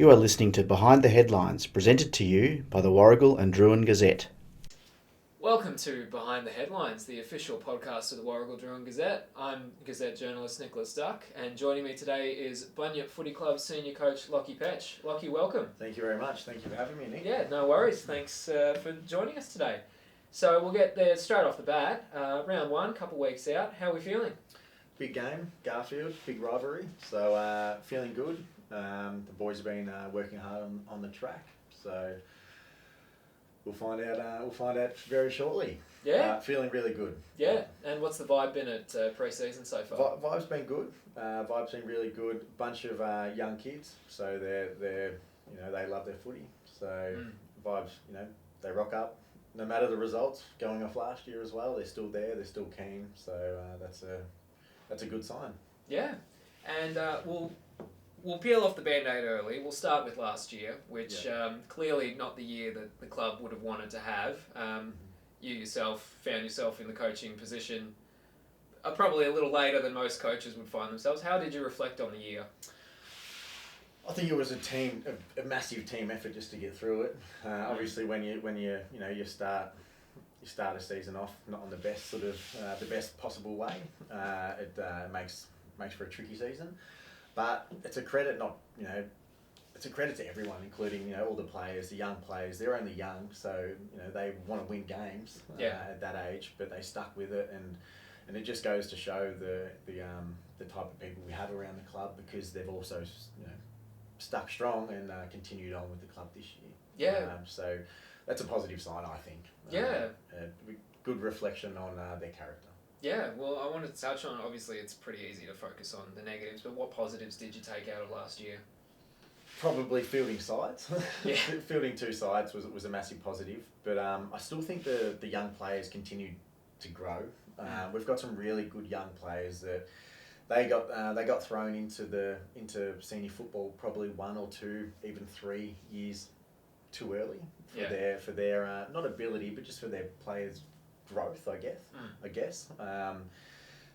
You are listening to Behind the Headlines, presented to you by the Warragul and Druin Gazette. Welcome to Behind the Headlines, the official podcast of the Warragul Druin Gazette. I'm Gazette journalist Nicholas Duck, and joining me today is Bunyip Footy Club senior coach Lachlan Petch. Lachie, welcome. Thank you very much. Thank you for having me, Nick. Yeah, no worries. Thanks for joining us today. So we'll get there straight off the bat. Round one, couple weeks out. How are we feeling? Big game, Garfield, big rivalry. So feeling good. The boys have been working hard on the track. So we'll find out. We'll find out very shortly. Yeah. Feeling really good. Yeah. And what's the vibe been at pre-season so far? Vibe's been good. Vibe's been really good. Bunch of young kids. So they're they love their footy. So vibes, they rock up. No matter the results, going off last year as well, they're still there. They're still keen. So that's a good sign. Yeah. And we'll peel off the band-aid early. We'll start with last year, which clearly not the year that the club would have wanted to have. You yourself found yourself in the coaching position probably a little later than most coaches would find themselves. How did you reflect on the year? I think it was a massive team effort just to get through it. Obviously, when you start a season off not on the best the best possible way, it makes for a tricky season. But it's a credit it's a credit to everyone, including all the players, the young players. They're only young, so they want to win games at that age, but they stuck with it, and it just goes to show the type of people we have around the club, because they've also stuck strong and continued on with the club this year. Yeah. So that's a positive sign, I think. Yeah. Good reflection on their character. Yeah, well, I wanted to touch on, obviously it's pretty easy to focus on the negatives, but what positives did you take out of last year? Probably fielding sides. Yeah. Fielding two sides was a massive positive, but I still think the young players continued to grow. We've got some really good young players that they got thrown into senior football probably 1 or 2, even 3 years too early for their not ability, but just for their players' growth, I guess.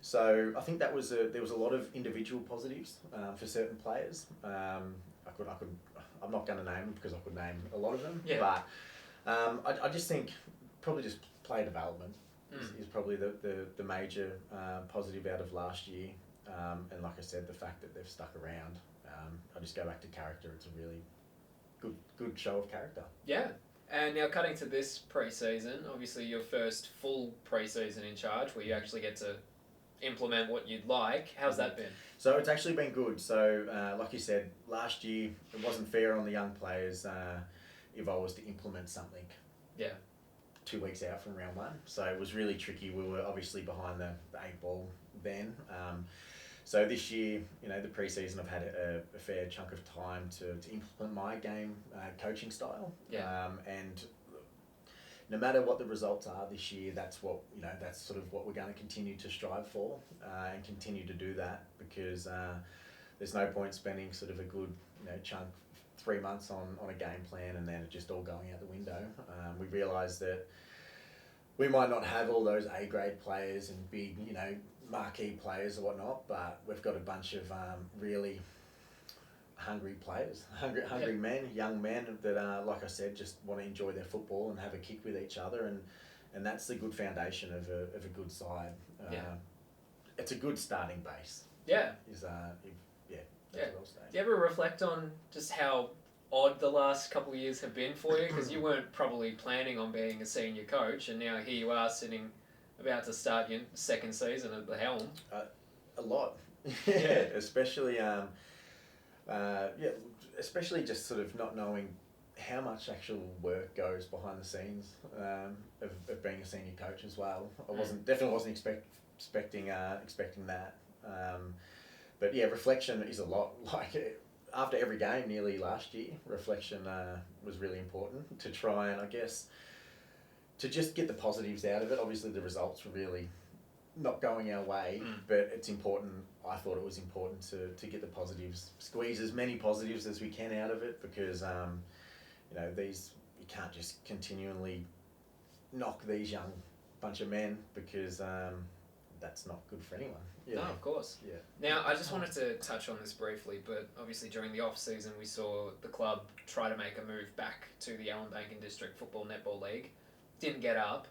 So I think there was a lot of individual positives for certain players. I'm not going to name them because I could name a lot of them. Yeah. But I just think probably just player development is probably the major positive out of last year. And like I said, the fact that they've stuck around. I just go back to character. It's a really good show of character. Yeah. And now cutting to this pre-season, obviously your first full pre-season in charge where you actually get to implement what you'd like. How's that been? So it's actually been good. So like you said, last year it wasn't fair on the young players if I was to implement something 2 weeks out from round one. So it was really tricky. We were obviously behind the 8 ball then. So this year, the pre-season, I've had a fair chunk of time to implement my game coaching style. Yeah. And no matter what the results are this year, that's that's sort of what we're going to continue to strive for and continue to do that, because there's no point spending sort of a good chunk 3 months on a game plan and then it just all going out the window. We realise that we might not have all those A-grade players and big, marquee players or whatnot, but we've got a bunch of really hungry players, hungry men, young men that, like I said, just want to enjoy their football and have a kick with each other, and that's the good foundation of a good side. It's a good starting base. Yeah. That's what I'll say. Do you ever reflect on just how odd the last couple of years have been for you? Because you weren't probably planning on being a senior coach, and now here you are sitting about to start your second season at the helm. A lot. Especially especially just sort of not knowing how much actual work goes behind the scenes of being a senior coach as well. I definitely wasn't expecting that. But yeah, reflection is a lot. Like after every game nearly last year, reflection was really important to try and, I guess, to just get the positives out of it. Obviously the results were really not going our way, but it's important. I thought it was important to get the positives, squeeze as many positives as we can out of it, because you can't just continually knock these young bunch of men, because that's not good for anyone. No, of course. Yeah. Now, I just wanted to touch on this briefly, but obviously during the off-season we saw the club try to make a move back to the Ellenbankin District Football Netball League. Didn't get up.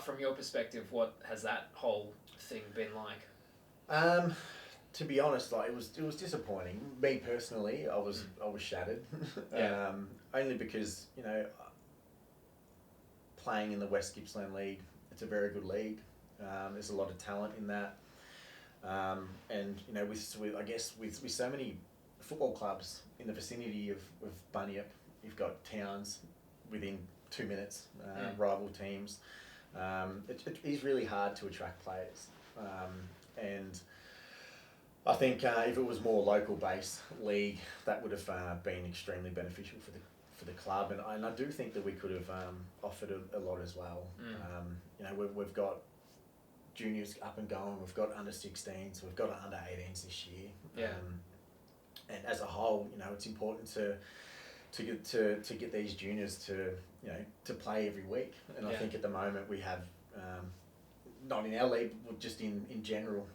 From your perspective, what has that whole thing been like? To be honest, like it was disappointing. Me personally, I was shattered. Yeah. Only because playing in the West Gippsland League, it's a very good league. There's a lot of talent in that, and with so many football clubs in the vicinity of Bunyip, you've got towns within 2 minutes, rival teams. It is really hard to attract players, and I think if it was more local based league, that would have been extremely beneficial for the club, and I do think that we could have offered a lot as well. We've got juniors up and going, we've got under 16s, we've got under 18s this year. Yeah. And as a whole, it's important to get these juniors to play every week. And I think at the moment we have, not in our league, but just in general,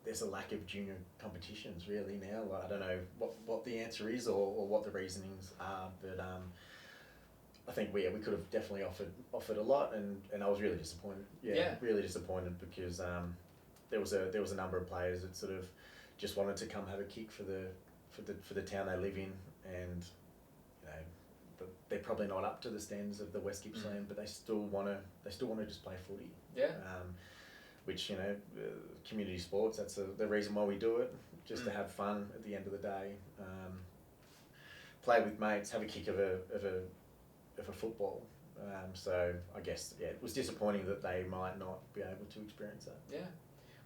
there's a lack of junior competitions really now. Like, I don't know what the answer is or what the reasonings are, but I think we could have definitely offered a lot, and I was really disappointed. Really disappointed because there was a number of players that sort of just wanted to come have a kick for the town they live in, and they're probably not up to the standards of the West Gippsland, but they still want to just play footy. Yeah. Which community sports, that's the reason why we do it, just to have fun at the end of the day, play with mates, have a kick of a football. So I guess it was disappointing that they might not be able to experience that. Yeah.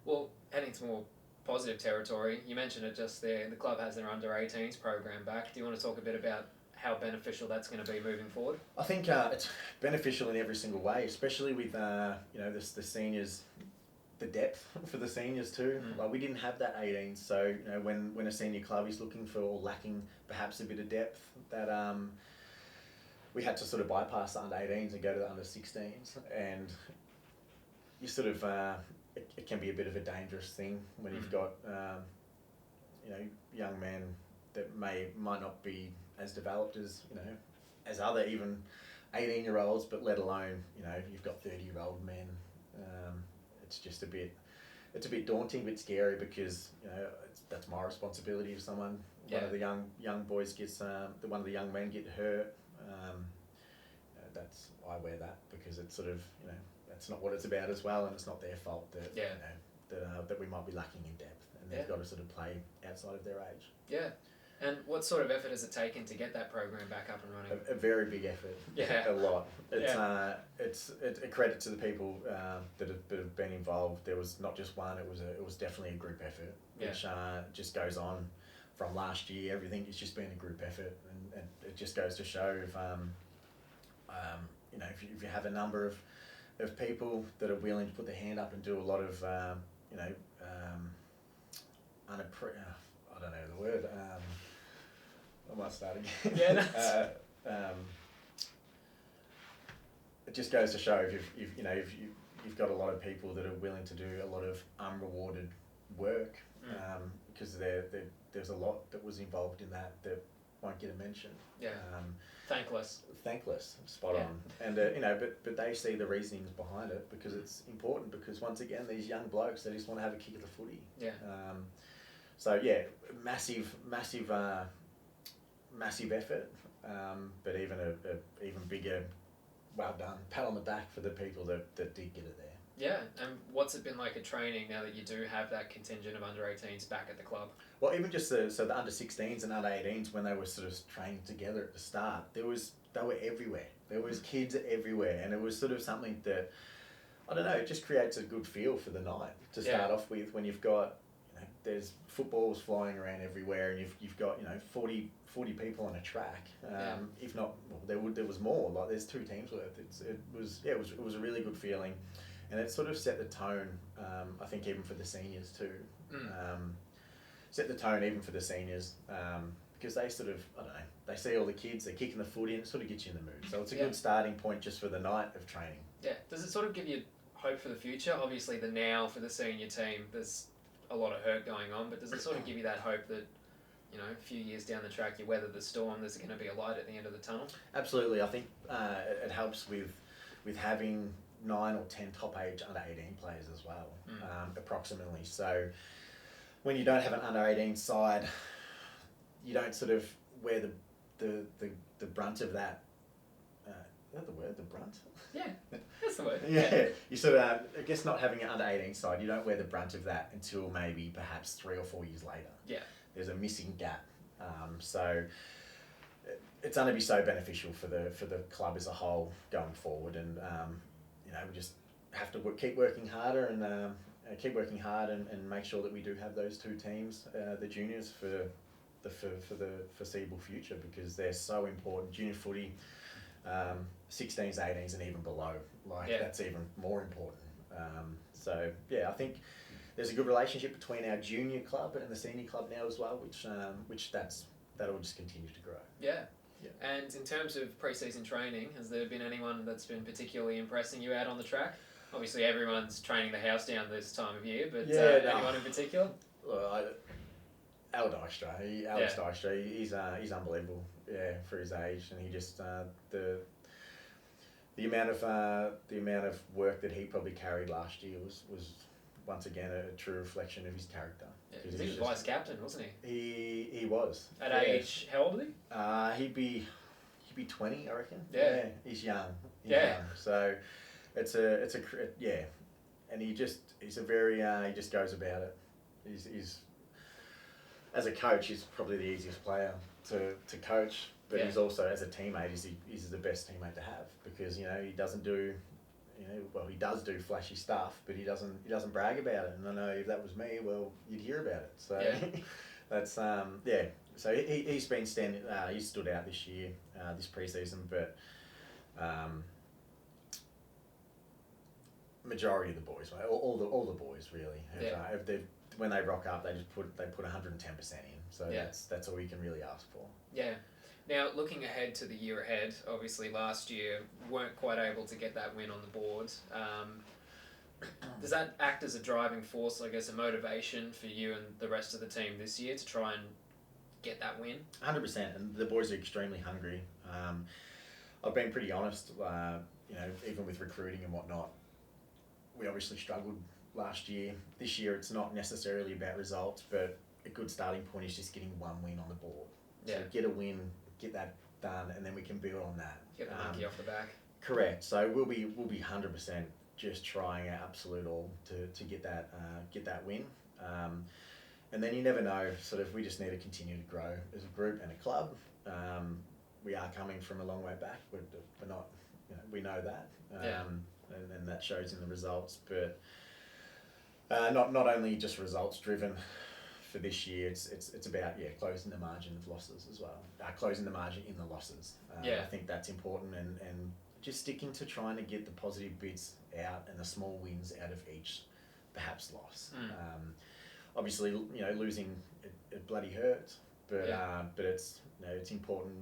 Well, heading to more positive territory, you mentioned it just there, the club has their under 18s program back. Do you want to talk a bit about how beneficial that's going to be moving forward? I think it's beneficial in every single way, especially with the seniors. The depth for the seniors too. Like we didn't have that 18, so when a senior club is looking for or lacking perhaps a bit of depth, that we had to sort of bypass the under 18s and go to the under 16s, and you sort of it can be a bit of a dangerous thing when you've got young men that might not be as developed as other even 18-year-olds, but let alone you've got 30-year-old men. It's just a bit daunting, a bit scary, because that's my responsibility. If one of the young boys gets one of the young men get hurt, I wear that, because it's sort of that's not what it's about as well, and it's not their fault that we might be lacking in depth, and they've got to sort of play outside of their age. Yeah. And what sort of effort has it taken to get that program back up and running? A very big effort. Yeah. A lot. It's a credit to the people that have been involved. There was not just one. It was definitely a group effort, which just goes on from last year. Everything has just been a group effort, and it just goes to show if you have a number of people that are willing to put their hand up and do a lot of I don't know the word. I might start again. Yeah. It just goes to show if you've got a lot of people that are willing to do a lot of unrewarded work, because there's a lot that was involved in that won't get a mention. Yeah. Thankless. Spot on. And but they see the reasonings behind it, because it's important, because once again, these young blokes, they just want to have a kick at the footy. Yeah. So yeah, massive effort, but even a even bigger, well done, pat on the back for the people that did get it there. Yeah, and what's it been like at training now that you do have that contingent of under 18s back at the club? Well, even just the under 16s and under 18s, when they were sort of training together at the start, they were everywhere. There was kids everywhere, and it was sort of something that, I don't know, it just creates a good feel for the night to start off with, when you've got, there's footballs flying around everywhere, and you've got 40 people on a track. If not, well, there was more. Like, there's 2 teams worth. It was a really good feeling, and it sort of set the tone. I think even for the seniors too. Set the tone even for the seniors, because they sort of, I don't know, they see all the kids, they're kicking the footy, and it sort of gets you in the mood. So it's a good starting point just for the night of training. Yeah. Does it sort of give you hope for the future? Obviously, the now for the senior team, there's a lot of hurt going on, but does it sort of give you that hope that, you know, a few years down the track, you weather the storm, there's going to be a light at the end of the tunnel? Absolutely. I think it helps with having 9 or 10 top age under 18 players as well, approximately. So when you don't have an under 18 side, you don't sort of wear the brunt of that. Is that the word, the brunt? Yeah, that's the word. Yeah, you sort of, I guess not having an under 18 side, you don't wear the brunt of that until maybe perhaps 3 or 4 years later. Yeah. There's a missing gap. So it's going to be so beneficial for the club as a whole going forward, and you know, we just have to keep working harder and make sure that we do have those 2 teams, the juniors, for the foreseeable future, because they're so important. Junior footy, 16s, 18s, and even below, that's even more important. So yeah, I think there's a good relationship between our junior club and the senior club now as well, which that'll just continue to grow. Yeah. Yeah. And in terms of pre-season training, has there been anyone that's been particularly impressing you out on the track? Obviously, everyone's training the house down this time of year, but anyone in particular? Well, Alex Dijkstra, he's unbelievable. Yeah, for his age, and he just the amount of work that he probably carried last year was once again a true reflection of his character. Yeah, he was vice captain, wasn't he? He was. At age, how old was he? He'd be 20, I reckon. Yeah. He's young. Yeah. So it's a and he's a very he just goes about it. He's as a coach, he's probably the easiest player to coach, but he's also, as a teammate, he's the best teammate to have, because, you know, he doesn't do, he does do flashy stuff, but he doesn't brag about it. And I know if that was me, well, you'd hear about it. So that's So he's been he's stood out this year, this preseason, but majority of the boys, right? all the boys really, when they rock up, they put 110% in. So that's all you can really ask for. Yeah. Now, looking ahead to the year ahead, obviously last year weren't quite able to get that win on the board. Does that act as a driving force, I guess, a motivation for you and the rest of the team this year to try and get that win? 100%, and the boys are extremely hungry. I've been pretty honest, even with recruiting and whatnot, we obviously struggled last year. This year it's not necessarily about results, but a good starting point is just getting 1 win on the board. So get a win, get that done, and then we can build on that. Get the monkey off the back. Correct. So we'll be 100% just trying our absolute all to get that win. And then you never know. Sort of, we just need to continue to grow as a group and a club. We are coming from a long way back. We're not. We know that. And that shows in the results. But not only just results driven. For this year, it's about closing the margin of losses as well. Closing the margin in the losses. I think that's important, and just sticking to trying to get the positive bits out and the small wins out of each, perhaps loss. Obviously, losing it bloody hurts, but it's it's important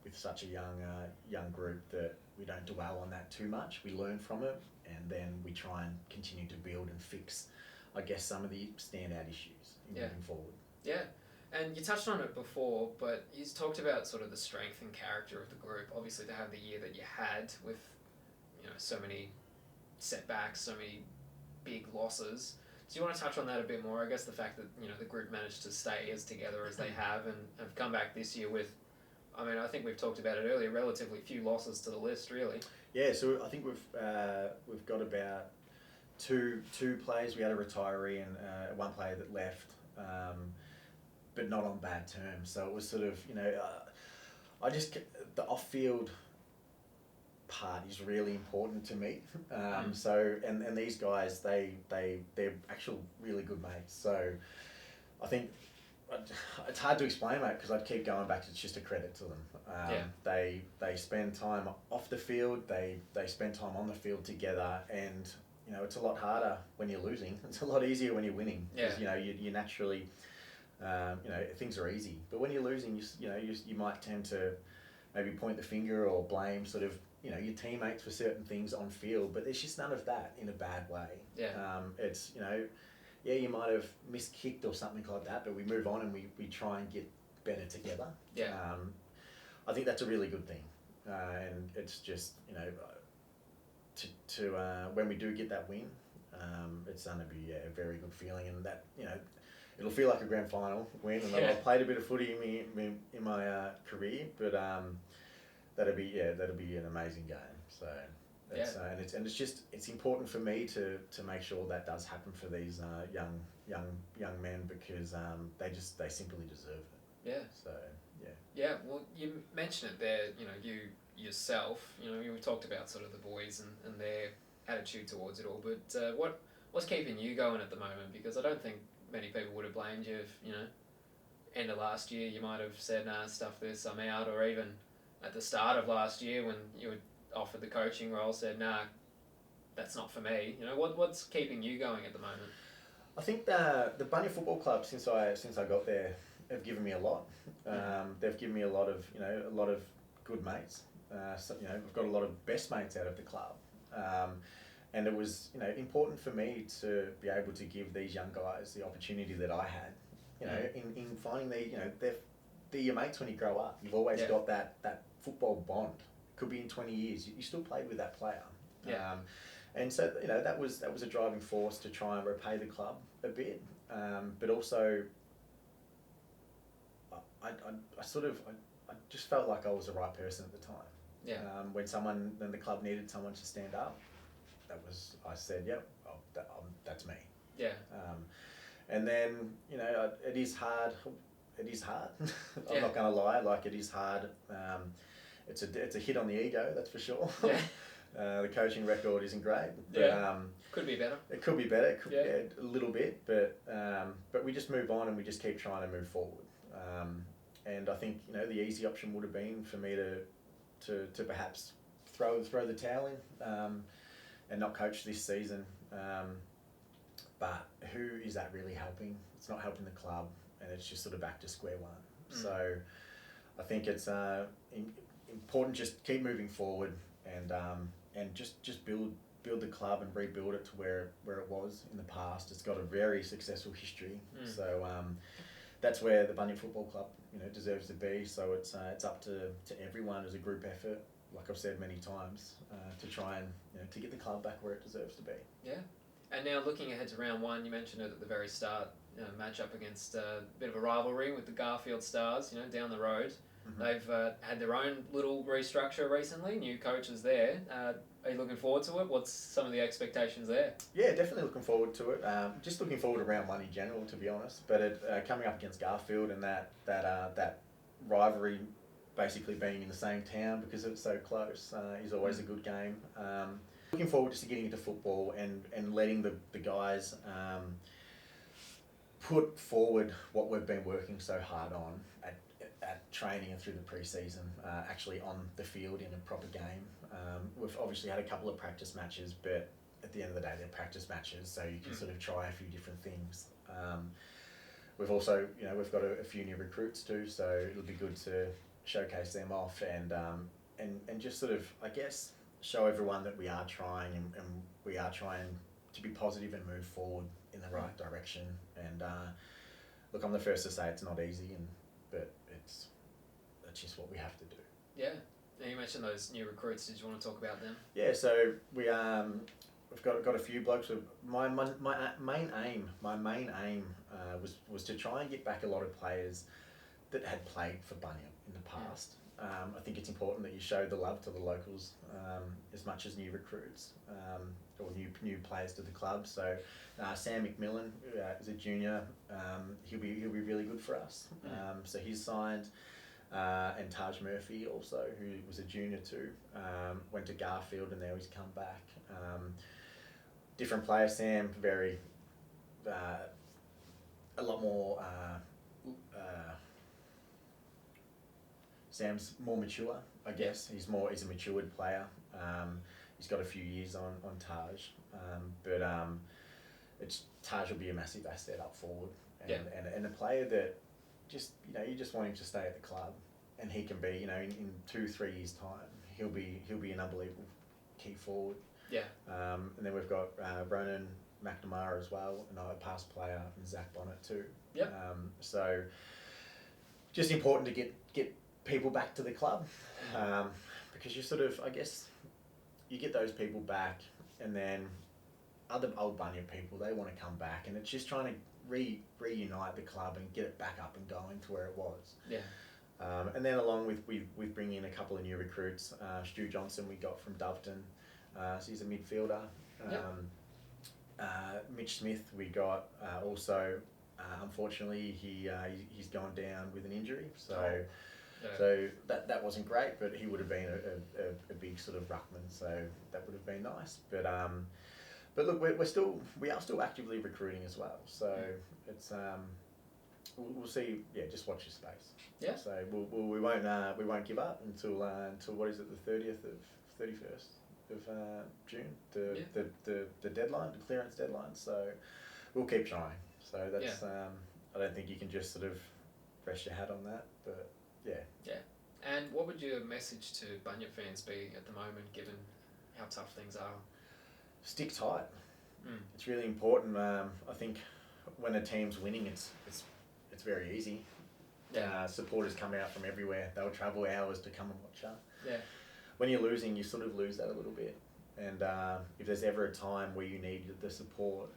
with such a young group that we don't dwell on that too much. We learn from it, and then we try and continue to build and fix, I guess, some of the standout issues moving forward. Yeah, and you touched on it before, but you talked about sort of the strength and character of the group. Obviously, to have the year that you had with, so many setbacks, so many big losses. Do you want to touch on that a bit more? I guess the fact that, the group managed to stay as together as they have and have come back this year with, I think we've talked about it earlier, relatively few losses to the list, really. Yeah, so I think we've got about two players. We had a retiree and one player that left, but not on bad terms. So it was sort of, the off-field part is really important to me. So and these guys, they're actual really good mates. So I think it's hard to explain, mate, because I'd keep going back. It's just a credit to them. They spend time off the field. They spend time on the field together, and it's a lot harder when you're losing. It's a lot easier when you're winning. Because, you naturally, things are easy. But when you're losing, you might tend to maybe point the finger or blame sort of, your teammates for certain things on field, but there's just none of that in a bad way. Yeah. It's, you might have miskicked or something like that, but we move on and we try and get better together. Yeah. I think that's a really good thing. And it's just, when we do get that win, it's going to be a very good feeling, and that, it'll feel like a grand final win. And I've played a bit of footy in my career, but that'll be an amazing game. So and it's important for me to make sure that does happen for these young men, because they simply deserve it. Yeah. So yeah. Well, you mentioned it there. You yourself. We talked about sort of the boys and their attitude towards it all. But what's keeping you going at the moment? Because I don't think many people would have blamed you if end of last year you might have said, nah, stuff this, I'm out, or even at the start of last year when you were offered the coaching role, said, nah, that's not for me. What's keeping you going at the moment? I think the Bunyip Football Club, since I got there, have given me a lot. They've given me a lot of good mates. I've got a lot of best mates out of the club, and it was important for me to be able to give these young guys the opportunity that I had. In finding they're your mates when you grow up. You've always got that football bond. Could be in 20 years. You still played with that player. Yeah. And so that was a driving force to try and repay the club a bit, but also I just felt like I was the right person at the time. Yeah. When the club needed someone to stand up, I said, yep, that's me. Yeah. And then it is hard. It is hard. I'm not going to lie. Like, it is hard. It's a hit on the ego, that's for sure. Yeah. The coaching record isn't great. But, could be better. It could be better. It could be a little bit, but we just move on and we just keep trying to move forward. And I think the easy option would have been for me to perhaps throw the towel in and not coach this season. But who is that really helping? It's not helping the club, and it's just sort of back to square one. So I think it's important just keep moving forward and just build the club and rebuild it to where it was in the past. It's got a very successful history. So that's where the Bunyip Football Club deserves to be. So it's up to everyone as a group effort, like I've said many times, to try and to get the club back where it deserves to be. Yeah. And now looking ahead to round one, you mentioned it at the very start, match up against a bit of a rivalry with the Garfield Stars, down the road. Mm-hmm. They've had their own little restructure recently, new coaches there. Are you looking forward to it? What's some of the expectations there? Yeah, definitely looking forward to it. Just looking forward to round one in general, to be honest. But coming up against Garfield and that rivalry basically being in the same town because it's so close is always a good game. Looking forward just to getting into football and letting the guys put forward what we've been working so hard on at training and through the pre-season, actually on the field in a proper game. We've obviously had a couple of practice matches, but at the end of the day, they're practice matches, so you can sort of try a few different things. We've also, we've got a few new recruits too, so it'll be good to showcase them off and just sort of, I guess, show everyone that we are trying and we are trying to be positive and move forward in the right direction. And look, I'm the first to say it's not easy, but that's just what we have to do. Yeah. Now you mentioned those new recruits. Did you want to talk about them? Yeah. So we've got a few blokes. My main aim was to try and get back a lot of players that had played for Bunyip in the past. I think it's important that you show the love to the locals as much as new recruits or new players to the club. So Sam McMillan is a junior. He'll be really good for us. So he's signed, and Taj Murphy also, who was a junior too, went to Garfield and now he's come back. Different player. Sam a lot more. Sam's more mature, I guess. He's a matured player. He's got a few years on Taj, but Taj will be a massive asset up forward, and a player that you just want him to stay at the club, and he can be, in 2-3 years' time, he'll be an unbelievable key forward. Yeah. And then we've got Ronan McNamara as well, another past player, and Zach Bonnet too. Yep. So just important to get people back to the club, because you sort of, I guess, you get those people back, and then other old Bunyip people, they want to come back, and it's just trying to reunite the club and get it back up and going to where it was. Yeah. And then along with bringing in a couple of new recruits, Stu Johnson we got from Doveton, so he's a midfielder. Mitch Smith we got also. Unfortunately, he's gone down with an injury, so that wasn't great. But he would have been a big sort of ruckman, so that would have been nice. But look, we are still actively recruiting as well. So it's we'll see. Yeah, just watch your space. Yeah. So we won't give up until what is it, the 31st of June, the deadline, the clearance deadline. So we'll keep trying. So that's I don't think you can just sort of rest your hat on that, but yeah. Yeah. And what would your message to Bunyip fans be at the moment, given how tough things are? Stick tight. It's really important. I think when a team's winning, it's very easy. Supporters come out from everywhere. They'll travel hours to come and watch us. Yeah. When you're losing, you sort of lose that a little bit. And if there's ever a time where you need the support,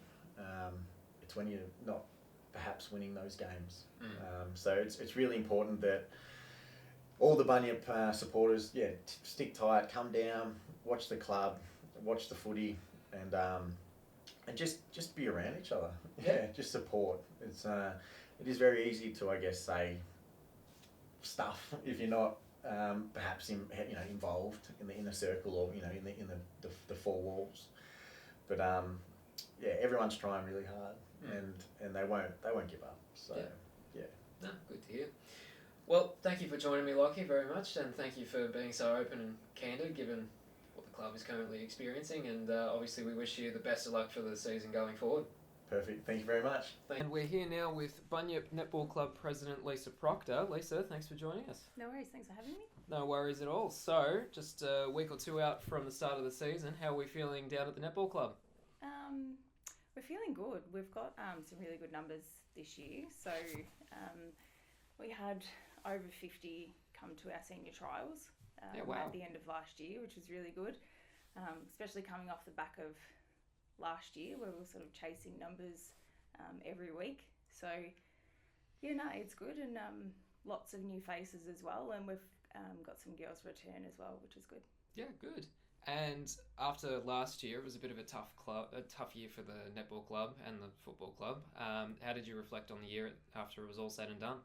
it's when you're not perhaps winning those games. So it's really important that all the Bunyip supporters, stick tight, come down, watch the club, watch the footy, and just be around each other. Just support. It is very easy to, I guess, say stuff if you're not perhaps involved in the inner circle, or in the four walls. But everyone's trying really hard, and they won't give up. So No, good to hear. Well, thank you for joining me, Lockie, very much, and thank you for being so open and candid, given what the club is currently experiencing, and obviously we wish you the best of luck for the season going forward. Perfect. Thank you very much. And we're here now with Bunyip Netball Club President Lisa Proctor. Lisa, thanks for joining us. No worries, thanks for having me. No worries at all. So, just a week or two out from the start of the season, how are we feeling down at the Netball Club? We're feeling good. We've got some really good numbers this year. So we had over 50 come to our senior trials at the end of last year, which was really good, especially coming off the back of last year where we were sort of chasing numbers every week. So it's good, and lots of new faces as well, and we've got some girls return as well, which is good. Yeah, good. And after last year, it was a bit of a tough year for the netball club and the football club. How did you reflect on the year after it was all said and done?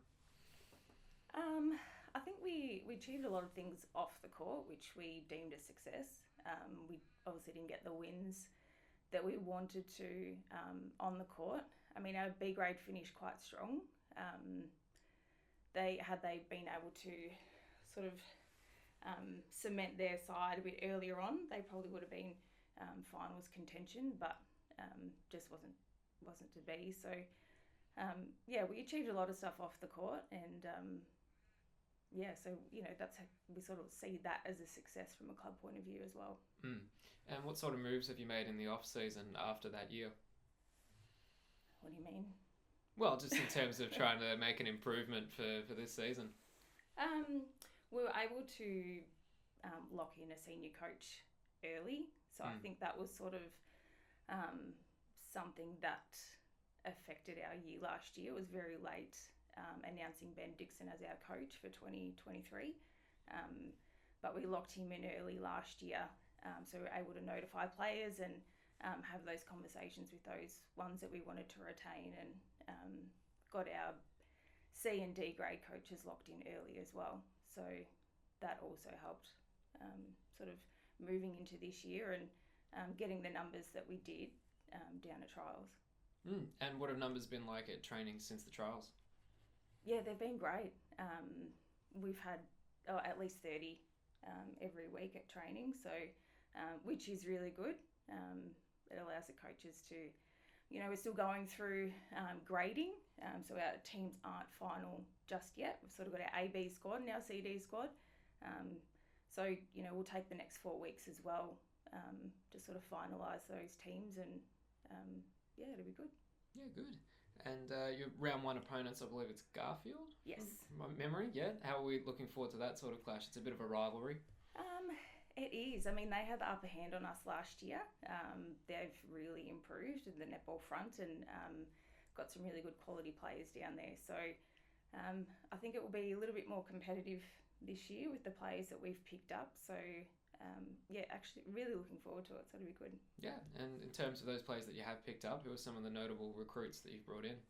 I think we achieved a lot of things off the court, which we deemed a success. We obviously didn't get the wins that we wanted to on the court. I mean, our B grade finished quite strong. They been able to sort of cement their side a bit earlier on, they probably would have been finals contention, but just wasn't to be. So we achieved a lot of stuff off the court, and so that's how we sort of see that as a success from a club point of view as well. And what sort of moves have you made in the off season after that year? What do you mean? Well, just in terms of trying to make an improvement for this season. We were able to lock in a senior coach early, so I think that was sort of something that affected our year last year. It was very late announcing Ben Dixon as our coach for 2023, but we locked him in early last year, so we were able to notify players and have those conversations with those ones that we wanted to retain, and got our C and D grade coaches locked in early as well. So that also helped sort of moving into this year and getting the numbers that we did down at trials. And what have numbers been like at training since the trials? Yeah, they've been great. We've had at least 30 every week at training, so which is really good. It allows the coaches to, we're still going through grading, so our teams aren't final just yet. We've sort of got our AB squad and our CD squad. So, we'll take the next 4 weeks as well to sort of finalise those teams, and it'll be good. Yeah, good. And your round 1 opponents, I believe it's Garfield? Yes. From my memory, yeah. How are we looking forward to that sort of clash? It's a bit of a rivalry. It is. I mean, they had the upper hand on us last year. They've really improved in the netball front and got some really good quality players down there. So I think it will be a little bit more competitive this year with the players that we've picked up. So actually really looking forward to it. So it'll be good. Yeah, and in terms of those players that you have picked up, who are some of the notable recruits that you've brought in?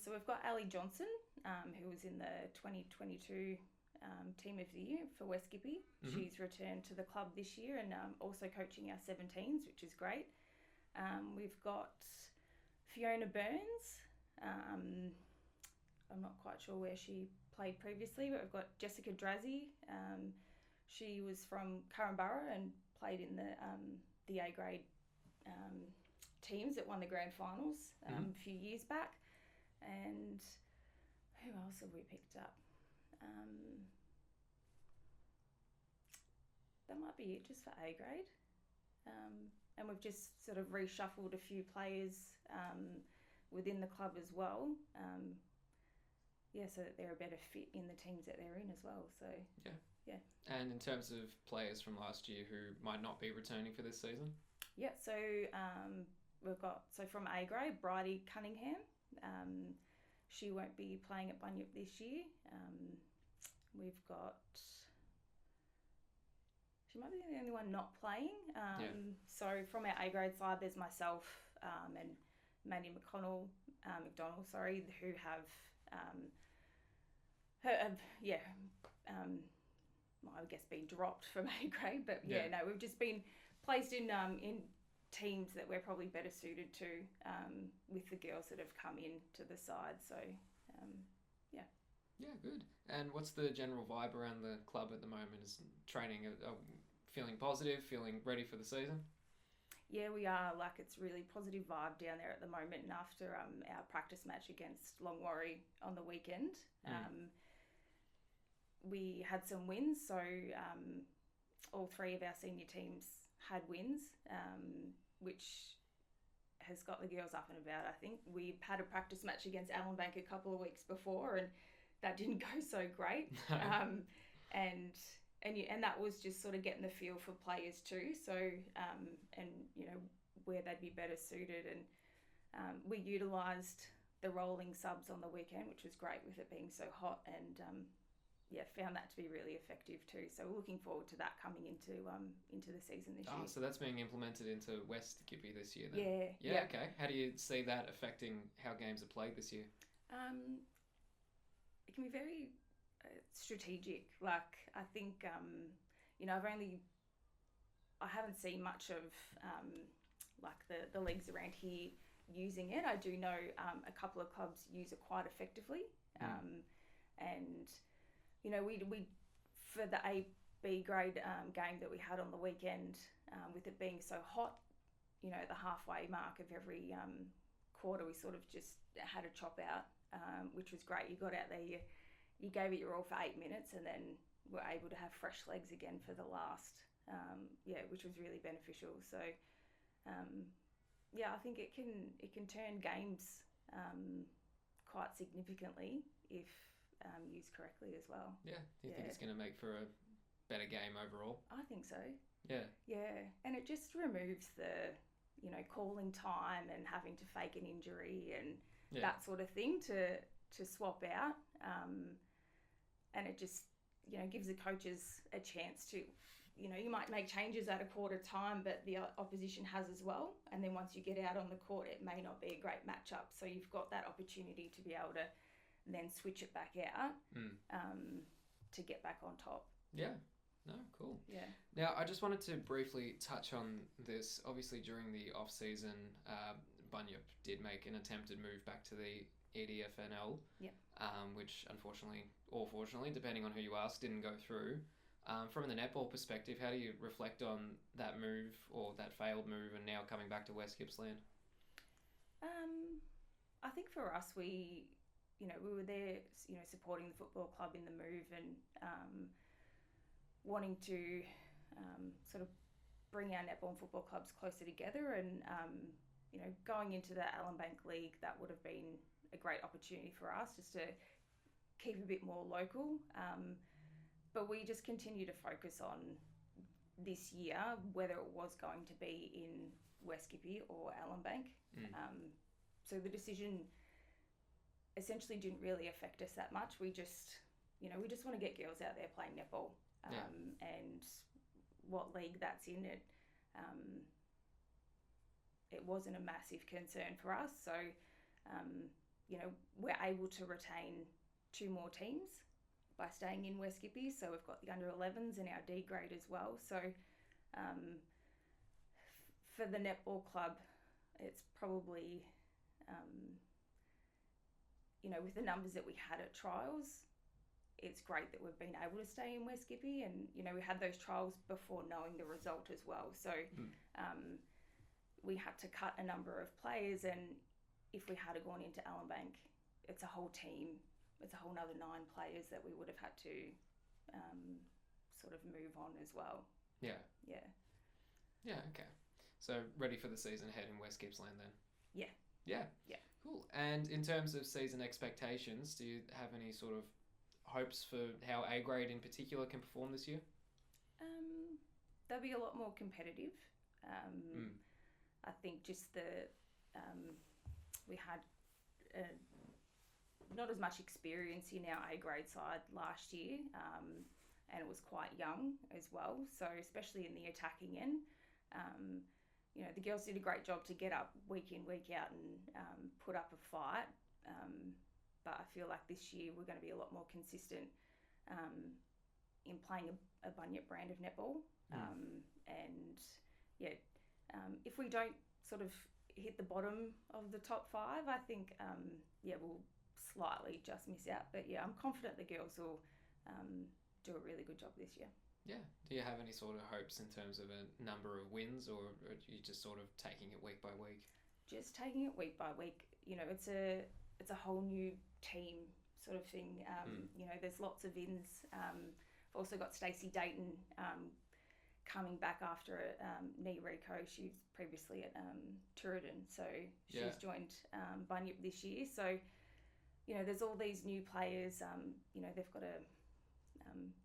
So we've got Ali Johnson, who was in the 2022 Team of the Year for West Gippy. Mm-hmm. She's returned to the club this year and also coaching our 17s, which is great. We've got Fiona Burns. I'm not quite sure where she played previously, but we've got Jessica Drazzy. She was from Currumborough and played in the A grade teams that won the grand finals a few years back. And who else have we picked up? That might be it just for A grade. And we've just sort of reshuffled a few players within the club as well. So that they're a better fit in the teams that they're in as well. So yeah. And in terms of players from last year who might not be returning for this season? Yeah, so we've got, from A grade, Bridie Cunningham. She won't be playing at Bunyip this year. We've got, she might be the only one not playing. So from our A grade side, there's myself and Maddie McDonald, who have I guess been dropped from A grade, but we've just been placed in teams that we're probably better suited to with the girls that have come in to the side. So Yeah, good. And what's the general vibe around the club at the moment? Is training feeling positive, feeling ready for the season? Yeah, we are. Like, it's really positive vibe down there at the moment. And after our practice match against Longwarry on the weekend, we had some wins. So all 3 of our senior teams had wins, which has got the girls up and about. I think we had a practice match against Allenbank a couple of weeks before, and that didn't go so great. And that was just sort of getting the feel for players too. So where they'd be better suited, and we utilised the rolling subs on the weekend, which was great with it being so hot, and found that to be really effective too. So we're looking forward to that coming into the season this year. So that's being implemented into West Gippy this year then? Yeah. Okay. How do you see that affecting how games are played this year? It can be very strategic. Like, I think, I haven't seen much of the leagues around here using it. I do know a couple of clubs use it quite effectively. And we for the A-B grade game that we had on the weekend, with it being so hot, at the halfway mark of every quarter, we sort of just had a chop out, which was great. You got out there, you gave it your all for 8 minutes, and then were able to have fresh legs again for the last, which was really beneficial. So, I think it can turn games quite significantly if used correctly as well. Yeah. Do you think it's going to make for a better game overall? I think so. Yeah. Yeah, and it just removes the, calling time and having to fake an injury and that sort of thing to swap out. And it just, gives the coaches a chance to, you might make changes at a quarter time, but the opposition has as well. And then once you get out on the court, it may not be a great matchup. So you've got that opportunity to be able to then switch it back out to get back on top. Yeah. No, cool. Yeah. Now, I just wanted to briefly touch on this. Obviously, during the off-season, Bunyip did make an attempted move back to the EDFNL, which unfortunately, or fortunately, depending on who you ask, didn't go through. From the netball perspective, how do you reflect on that move or that failed move and now coming back to West Gippsland? I think for us, we were there, supporting the football club in the move, and wanting to sort of bring our netball and football clubs closer together, and going into the Allenbank League, that would have been a great opportunity for us just to keep a bit more local. But we just continue to focus on this year, whether it was going to be in West Gippy or Allenbank. So the decision essentially didn't really affect us that much. We just want to get girls out there playing netball. And what league that's in, it wasn't a massive concern for us. So, we're able to retain 2 more teams by staying in West Gippy. So we've got the under 11s and our D grade as well. So for the netball club, it's probably, with the numbers that we had at trials, it's great that we've been able to stay in West Gippy, and we had those trials before knowing the result as well. So we had to cut a number of players, and if we had gone into Allenbank, it's a whole team. It's a whole nother 9 players that we would have had to sort of move on as well. Yeah. Yeah. Yeah. Okay. So ready for the season ahead in West Gippsland then? Yeah. Yeah. Yeah. Cool. And in terms of season expectations, do you have any sort of hopes for how A grade in particular can perform this year? They'll be a lot more competitive. I think just we had not as much experience in our A grade side last year, and it was quite young as well. So especially in the attacking end, the girls did a great job to get up week in, week out and put up a fight. But I feel like this year we're going to be a lot more consistent in playing a Bunyip brand of netball. If we don't sort of hit the bottom of the top 5, I think, we'll slightly just miss out. But yeah, I'm confident the girls will do a really good job this year. Yeah. Do you have any sort of hopes in terms of a number of wins, or are you just sort of taking it week by week? Just taking it week by week. It's a whole new team sort of thing. There's lots of ins. I've also got Stacey Dayton coming back after a knee reco. She was previously at Tooradin, so she's joined Bunyip this year. So, there's all these new players. They've got to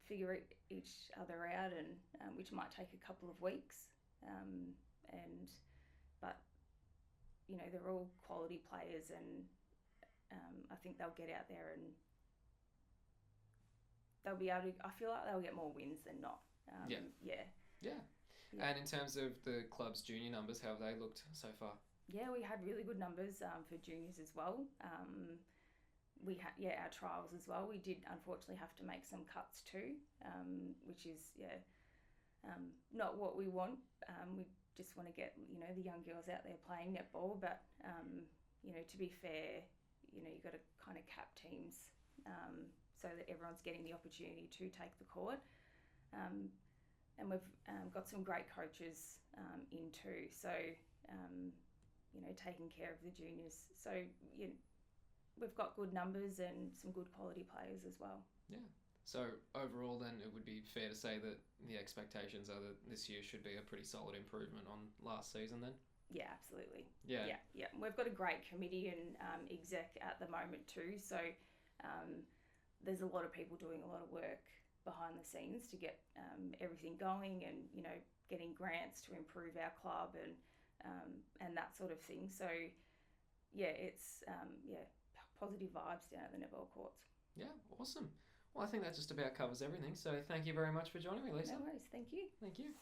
figure each other out, and which might take a couple of weeks. But they're all quality players, and I think they'll get out there and they'll be able to. I feel like they'll get more wins than not. Yeah. And in terms of the club's junior numbers, how have they looked so far? Yeah, we had really good numbers for juniors as well. We had our trials as well. We did unfortunately have to make some cuts too, which is not what we want. We just want to get the young girls out there playing netball, but to be fair, you've got to kind of cap teams so that everyone's getting the opportunity to take the court. And we've got some great coaches in too, so taking care of the juniors. So we've got good numbers and some good quality players as well. Yeah. So overall then it would be fair to say that the expectations are that this year should be a pretty solid improvement on last season then? Yeah, absolutely. Yeah. We've got a great committee and exec at the moment too, so there's a lot of people doing a lot of work behind the scenes to get everything going, and getting grants to improve our club and that sort of thing. So it's positive vibes down at the netball courts. Yeah, awesome. Well, I think that just about covers everything. So thank you very much for joining me, Lisa. No worries. Thank you. Thank you.